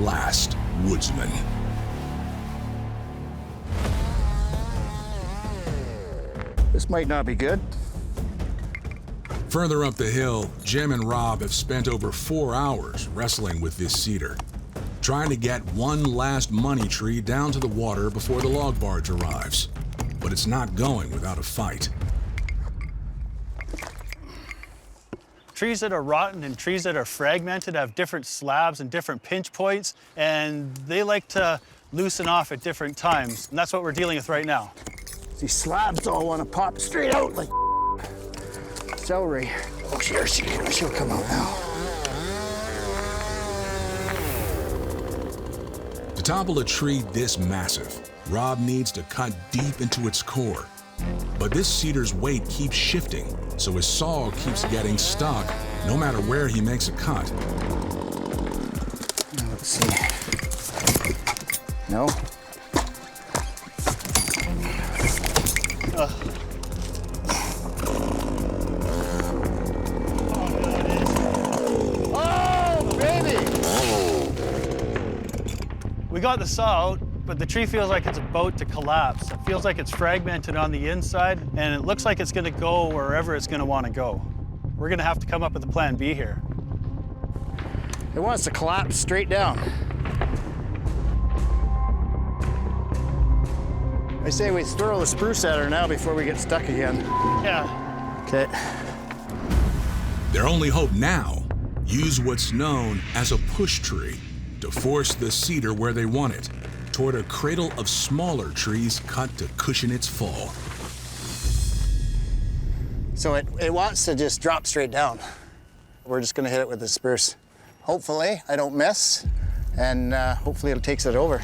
last woodsman. This might not be good. Further up the hill, Jim and Rob have spent over 4 hours wrestling with this cedar, trying to get one last money tree down to the water before the log barge arrives. But it's not going without a fight. Trees that are rotten and trees that are fragmented have different slabs and different pinch points, and they like to loosen off at different times. And that's what we're dealing with right now. These slabs all want to pop straight out like celery. Oh, she'll come out now. To topple a tree this massive, Rob needs to cut deep into its core. But this cedar's weight keeps shifting, so his saw keeps getting stuck no matter where he makes a cut. Now, let's see. No? Oh, baby! We got the saw out, but the tree feels like it's about to collapse. It feels like it's fragmented on the inside, and it looks like it's gonna go wherever it's gonna wanna go. We're gonna have to come up with a plan B here. It wants to collapse straight down. I say we throw the spruce at her now before we get stuck again. Yeah. Okay. Their only hope now, use what's known as a push tree to force the cedar where they want it, toward a cradle of smaller trees cut to cushion its fall. So it wants to just drop straight down. We're just gonna hit it with the spruce. Hopefully I don't miss, and hopefully it takes it over.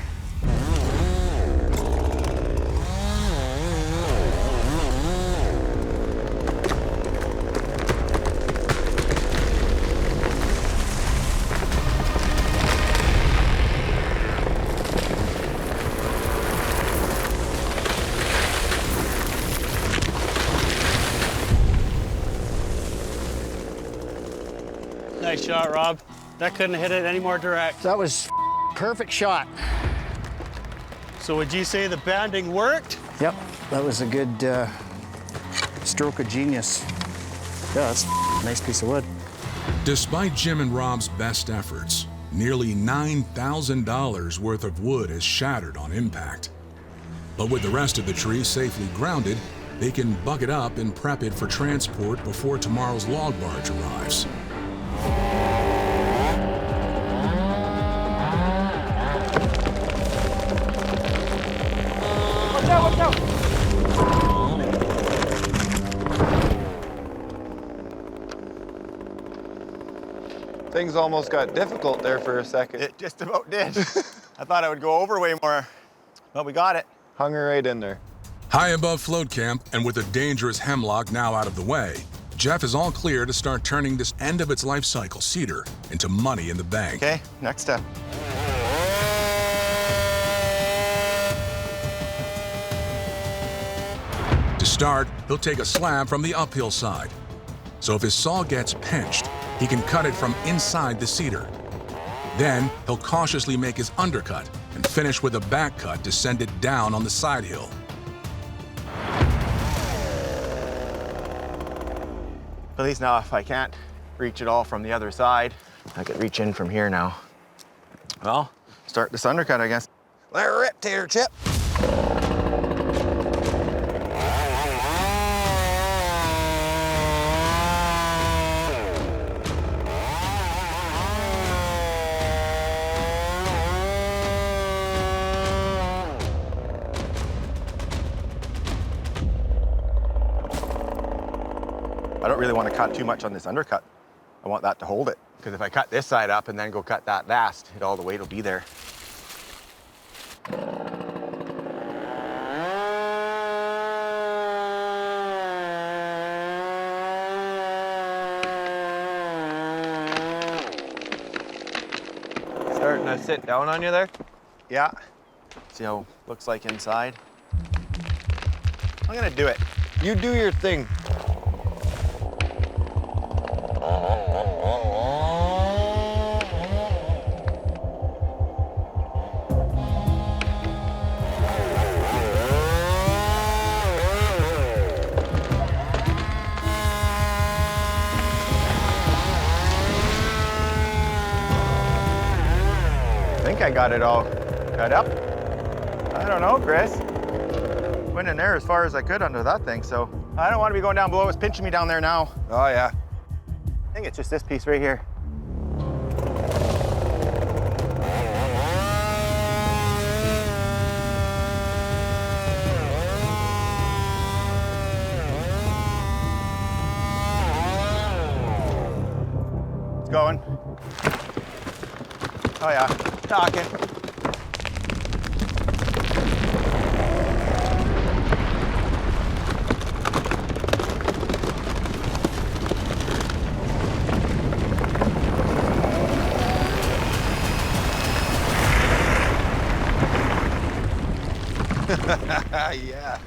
Nice shot, Rob. That couldn't hit it any more direct. That was perfect shot. So would you say the banding worked? Yep, that was a good stroke of genius. Yeah, that's a nice piece of wood. Despite Jim and Rob's best efforts, nearly $9,000 worth of wood has shattered on impact. But with the rest of the tree safely grounded, they can bucket up and prep it for transport before tomorrow's log barge arrives. Watch out, watch out! Things almost got difficult there for a second. It just about did. I thought I would go over way more, but we got it. Hung her right in there. High above float camp, and with a dangerous hemlock now out of the way, Jeff is all clear to start turning this end of its life cycle cedar into money in the bank. Okay, next step. To start, he'll take a slab from the uphill side. So if his saw gets pinched, he can cut it from inside the cedar. Then he'll cautiously make his undercut and finish with a back cut to send it down on the side hill. At least now, if I can't reach it all from the other side, I could reach in from here now. Well, start this undercut, I guess. Let her rip, tater chip. I don't really want to cut too much on this undercut. I want that to hold it. Because if I cut this side up and then go cut that last, all the weight will be there. Starting to sit down on you there? Yeah. See how it looks like inside? I'm gonna do it. You do your thing. I got it all cut up. I don't know, Chris. Went in there as far as I could under that thing, so I don't want to be going down below. It's pinching me down there now. Oh, yeah. I think it's just this piece right here. It's going. Oh yeah, talking. Yeah.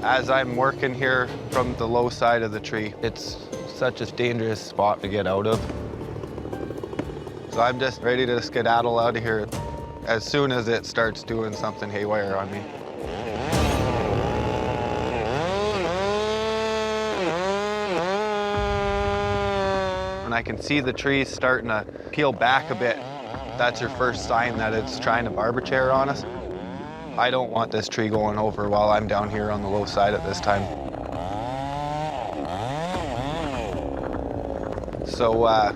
As I'm working here from the low side of the tree, it's such a dangerous spot to get out of. So I'm just ready to skedaddle out of here as soon as it starts doing something haywire on me. When I can see the trees starting to peel back a bit, that's your first sign that it's trying to barber chair on us. I don't want this tree going over while I'm down here on the low side at this time. So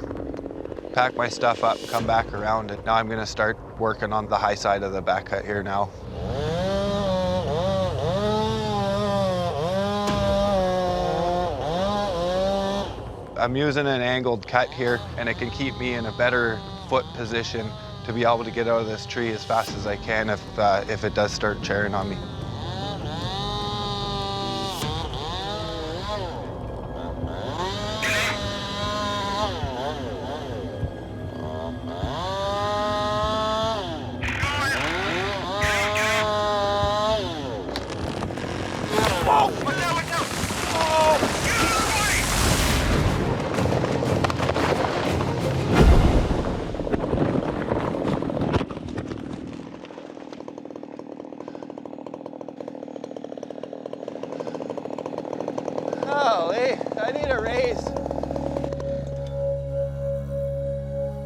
pack my stuff up, come back around, and now I'm gonna start working on the high side of the back cut here now. I'm using an angled cut here, and it can keep me in a better foot position to be able to get out of this tree as fast as I can if it does start chairing on me. Holy, I need a raise.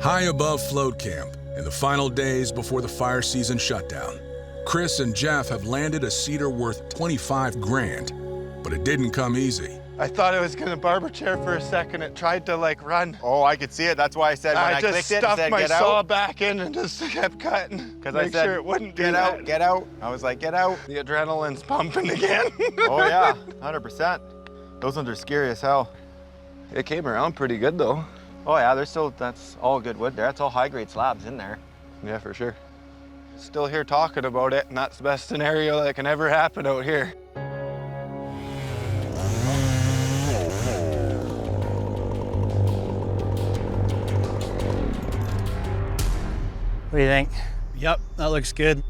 High above float camp, in the final days before the fire season shutdown, Chris and Jeff have landed a cedar worth 25 grand, but it didn't come easy. I thought it was gonna barber chair for a second. It tried to like run. Oh, I could see it. That's why I said when I just clicked it and stuffed said my get saw out. back in and just kept cutting. Because I Make said sure it wouldn't do get that. out, get out. I was like, get out. The adrenaline's pumping again. Oh yeah, 100%. Those ones are scary as hell. It came around pretty good though. Oh yeah, that's all good wood there. That's all high grade slabs in there. Yeah, for sure. Still here talking about it, and that's the best scenario that can ever happen out here. What do you think? Yep, that looks good.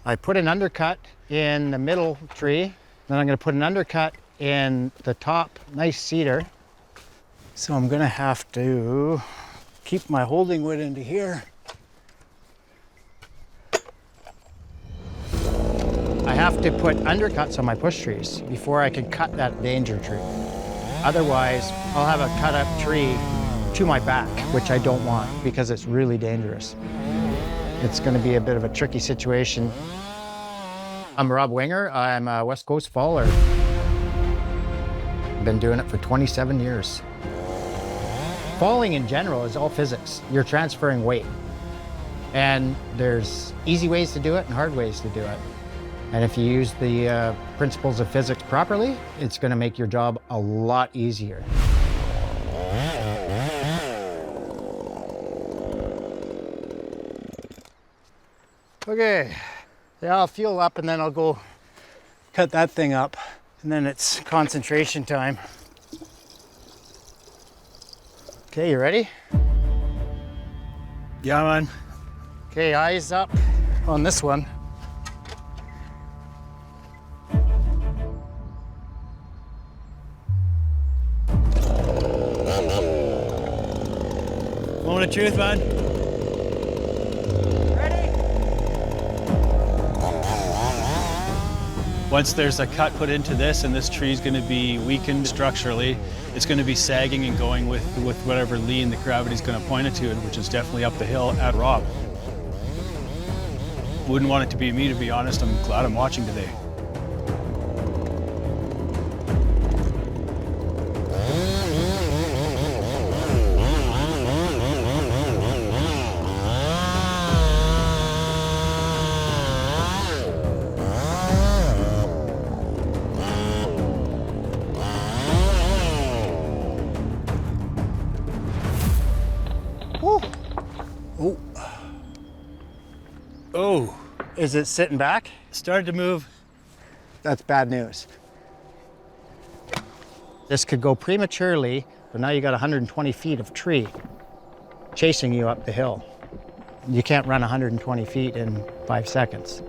I put an undercut in the middle tree, then I'm gonna put an undercut in the top, nice cedar. So I'm gonna have to keep my holding wood into here. I have to put undercuts on my push trees before I can cut that danger tree. Otherwise, I'll have a cut up tree to my back, which I don't want because it's really dangerous. It's gonna be a bit of a tricky situation. I'm Rob Winger, I'm a West Coast faller. Been doing it for 27 years. Falling in general is all physics. You're transferring weight. And there's easy ways to do it and hard ways to do it. And if you use the principles of physics properly, it's gonna make your job a lot easier. Okay, yeah, I'll fuel up and then I'll go cut that thing up. And then it's concentration time. Okay, you ready? Yeah, man. Okay, eyes up on this one. Moment of truth, man. Once there's a cut put into this and this tree is going to be weakened structurally, it's going to be sagging and going with whatever lean the gravity is going to point it to, which is definitely up the hill at Rob. Wouldn't want it to be me, to be honest. I'm glad I'm watching today. Oh. Oh, Is it sitting back? started to move. That's bad news. This could go prematurely, but now you got 120 feet of tree chasing you up the hill. You can't run 120 feet in 5 seconds.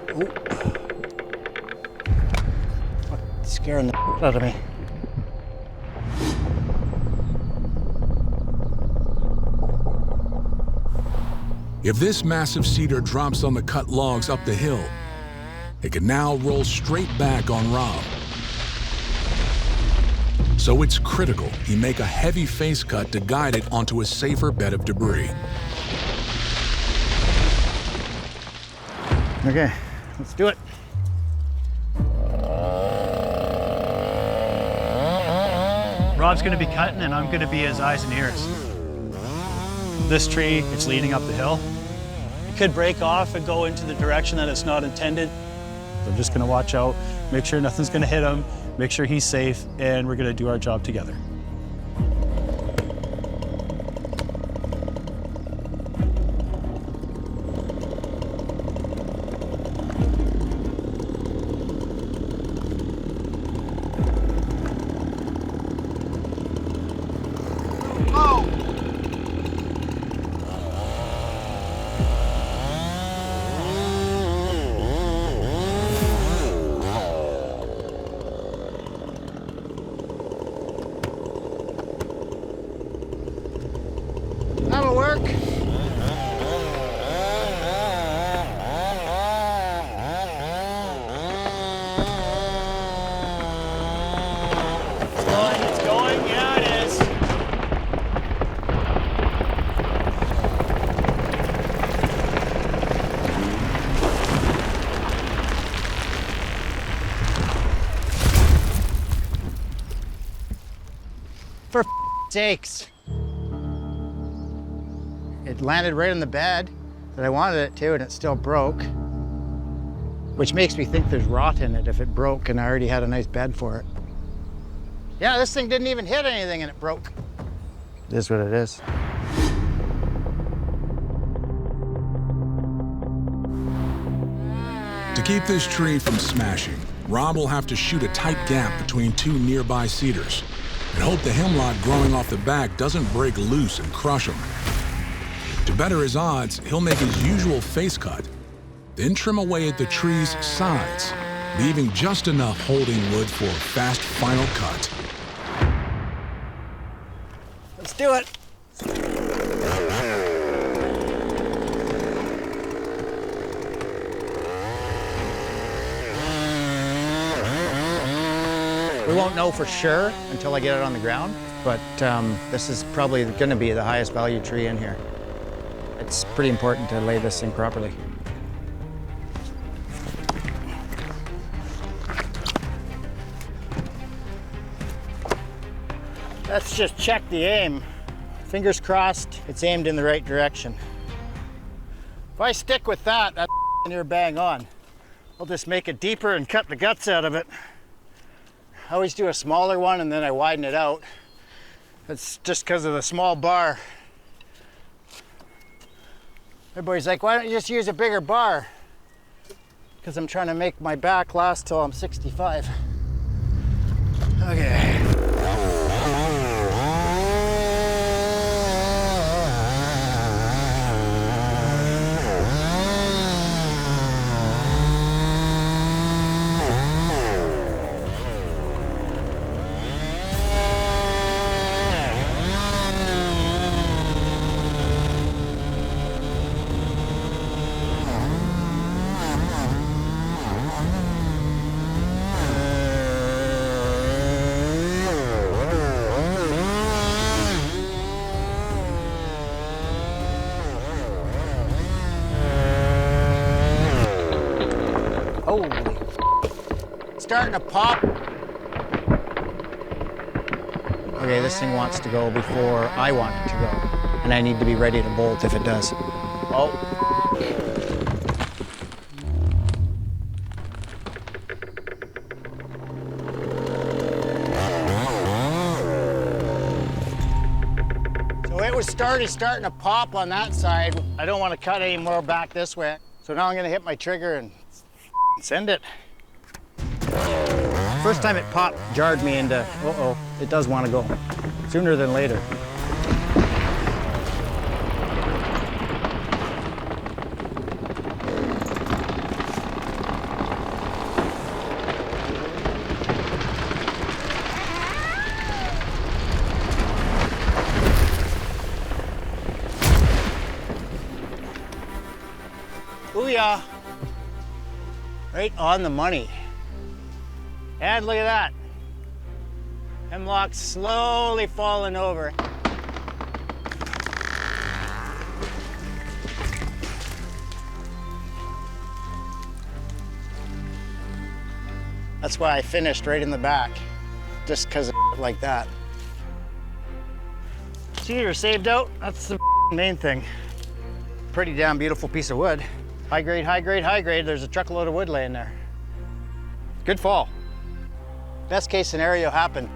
Oh. What's scaring the out of me? If this massive cedar drops on the cut logs up the hill, it could now roll straight back on Rob. So it's critical he make a heavy face cut to guide it onto a safer bed of debris. Okay, let's do it. Rob's going to be cutting and I'm going to be his eyes and ears. This tree, it's leading up the hill. It could break off and go into the direction that it's not intended. I'm just going to watch out, make sure nothing's going to hit him, make sure he's safe, and we're going to do our job together. That'll work. It's going, yeah it is. For sakes. It landed right on the bed that I wanted it to, and it still broke. Which makes me think there's rot in it if it broke and I already had a nice bed for it. Yeah, this thing didn't even hit anything and it broke. It is what it is. To keep this tree from smashing, Rob will have to shoot a tight gap between two nearby cedars and hope the hemlock growing off the back doesn't break loose and crush him. To better his odds, he'll make his usual face cut, then trim away at the tree's sides, leaving just enough holding wood for a fast final cut. Let's do it. We won't know for sure until I get it on the ground, but this is probably going to be the highest value tree in here. It's pretty important to lay this thing properly. Let's just check the aim. Fingers crossed, it's aimed in the right direction. If I stick with that, that's near bang on. I'll just make it deeper and cut the guts out of it. I always do a smaller one and then I widen it out. It's just because of the small bar. Everybody's like, why don't you just use a bigger bar? Because I'm trying to make my back last till I'm 65. Okay. Holy it's starting to pop. Okay, this thing wants to go before I want it to go. And I need to be ready to bolt if it does. Oh. So it was starting to pop on that side. I don't want to cut any more back this way. So now I'm gonna hit my trigger and send it. First time it popped jarred me into, uh-oh, it does want to go. Sooner than later. Booyah! Right on the money. And look at that. Hemlock slowly falling over. That's why I finished right in the back, just because of like that. Cedar saved out, that's the main thing. Pretty damn beautiful piece of wood. High grade, high grade, high grade. There's a truckload of wood laying there. Good fall. Best case scenario happened.